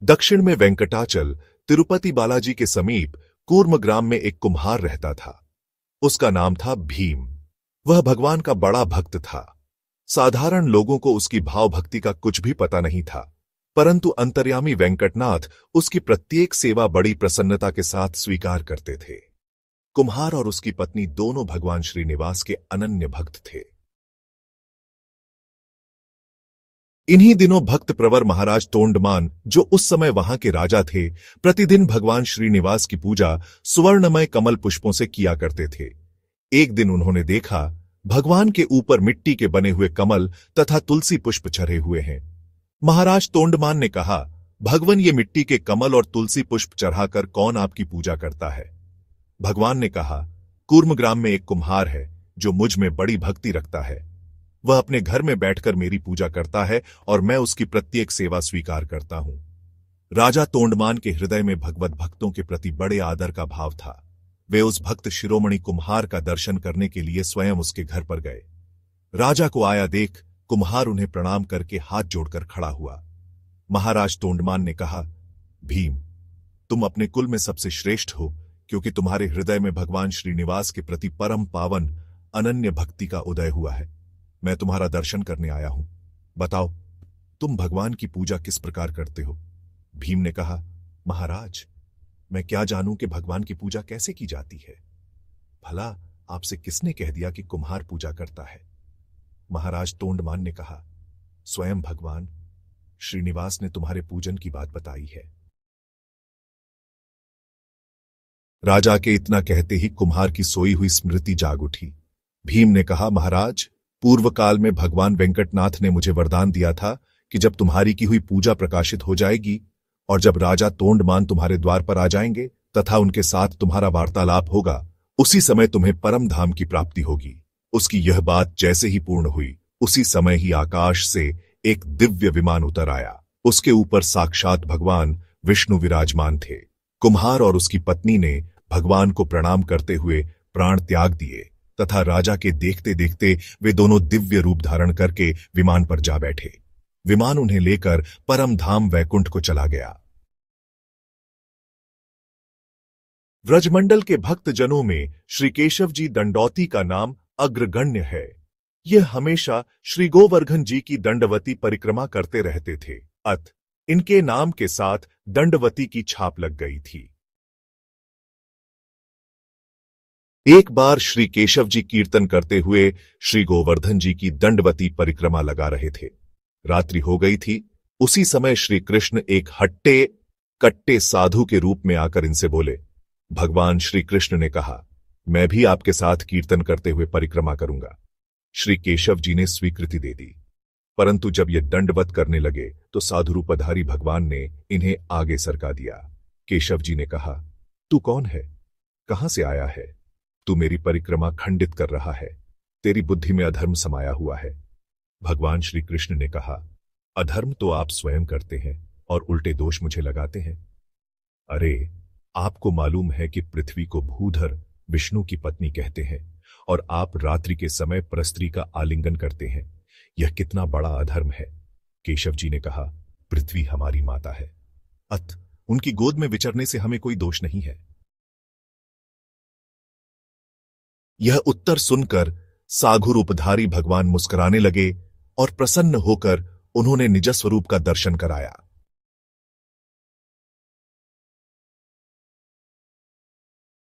दक्षिण में वेंकटाचल तिरुपति बालाजी के समीप कूर्म ग्राम में एक कुम्हार रहता था। उसका नाम था भीम। वह भगवान का बड़ा भक्त था। साधारण लोगों को उसकी भाव भक्ति का कुछ भी पता नहीं था, परंतु अंतर्यामी वेंकटनाथ उसकी प्रत्येक सेवा बड़ी प्रसन्नता के साथ स्वीकार करते थे। कुम्हार और उसकी पत्नी दोनों भगवान श्रीनिवास के अनन्य भक्त थे। इन्हीं दिनों भक्त प्रवर महाराज तोंडमान, जो उस समय वहां के राजा थे, प्रतिदिन भगवान श्रीनिवास की पूजा सुवर्णमय कमल पुष्पों से किया करते थे। एक दिन उन्होंने देखा भगवान के ऊपर मिट्टी के बने हुए कमल तथा तुलसी पुष्प चढ़े हुए हैं। महाराज तोंडमान ने कहा, भगवान, ये मिट्टी के कमल और तुलसी पुष्प चढ़ाकर कौन आपकी पूजा करता है? भगवान ने कहा, कूर्म ग्राम में एक कुम्हार है जो मुझ में बड़ी भक्ति रखता है। वह अपने घर में बैठकर मेरी पूजा करता है और मैं उसकी प्रत्येक सेवा स्वीकार करता हूं। राजा तोंडमान के हृदय में भगवत भक्तों के प्रति बड़े आदर का भाव था। वे उस भक्त शिरोमणि कुम्हार का दर्शन करने के लिए स्वयं उसके घर पर गए। राजा को आया देख कुम्हार उन्हें प्रणाम करके हाथ जोड़कर खड़ा हुआ। महाराज तोंडमान ने कहा, भीम, तुम अपने कुल में सबसे श्रेष्ठ हो, क्योंकि तुम्हारे हृदय में भगवान श्रीनिवास के प्रति परम पावन अनन्य भक्ति का उदय हुआ है। मैं तुम्हारा दर्शन करने आया हूं। बताओ, तुम भगवान की पूजा किस प्रकार करते हो? भीम ने कहा, महाराज, मैं क्या जानूं कि भगवान की पूजा कैसे की जाती है? भला आपसे किसने कह दिया कि कुम्हार पूजा करता है? महाराज तोंडमान ने कहा, स्वयं भगवान श्रीनिवास ने तुम्हारे पूजन की बात बताई है। राजा के इतना कहते ही कुम्हार की सोई हुई स्मृति जाग उठी। भीम ने कहा, महाराज, पूर्व काल में भगवान वेंकटनाथ ने मुझे वरदान दिया था कि जब तुम्हारी की हुई पूजा प्रकाशित हो जाएगी और जब राजा तोंडमान तुम्हारे द्वार पर आ जाएंगे तथा उनके साथ तुम्हारा वार्तालाप होगा, उसी समय तुम्हें परम धाम की प्राप्ति होगी। उसकी यह बात जैसे ही पूर्ण हुई, उसी समय ही आकाश से एक दिव्य विमान उतर आया। उसके ऊपर साक्षात भगवान विष्णु विराजमान थे। कुम्हार और उसकी पत्नी ने भगवान को प्रणाम करते हुए प्राण त्याग दिए तथा राजा के देखते देखते वे दोनों दिव्य रूप धारण करके विमान पर जा बैठे। विमान उन्हें लेकर परम धाम वैकुंठ को चला गया। व्रजमंडल के भक्त जनों में श्री केशव जी दंडौती का नाम अग्रगण्य है। यह हमेशा श्री गोवर्धन जी की दंडवती परिक्रमा करते रहते थे। इनके नाम के साथ दंडवती की छाप लग गई थी। एक बार श्री केशव जी कीर्तन करते हुए श्री गोवर्धन जी की दंडवती परिक्रमा लगा रहे थे। रात्रि हो गई थी। उसी समय श्री कृष्ण एक हट्टे कट्टे साधु के रूप में आकर इनसे बोले। भगवान श्री कृष्ण ने कहा, मैं भी आपके साथ कीर्तन करते हुए परिक्रमा करूंगा। श्री केशव जी ने स्वीकृति दे दी, परंतु जब ये दंडवत करने लगे तो साधु रूपधारी भगवान ने इन्हें आगे सरका दिया। केशव जी ने कहा, तू कौन है? कहां से आया है? तू मेरी परिक्रमा खंडित कर रहा है। तेरी बुद्धि में अधर्म समाया हुआ है। भगवान श्री कृष्ण ने कहा, अधर्म तो आप स्वयं करते हैं और उल्टे दोष मुझे लगाते हैं। अरे, आपको मालूम है कि पृथ्वी को भूधर विष्णु की पत्नी कहते हैं और आप रात्रि के समय परस्त्री का आलिंगन करते हैं। यह कितना बड़ा अधर्म है। केशव जी ने कहा, पृथ्वी हमारी माता है, उनकी गोद में विचरने से हमें कोई दोष नहीं है। यह उत्तर सुनकर साधु रूपधारी भगवान मुस्कुराने लगे और प्रसन्न होकर उन्होंने निज स्वरूप का दर्शन कराया।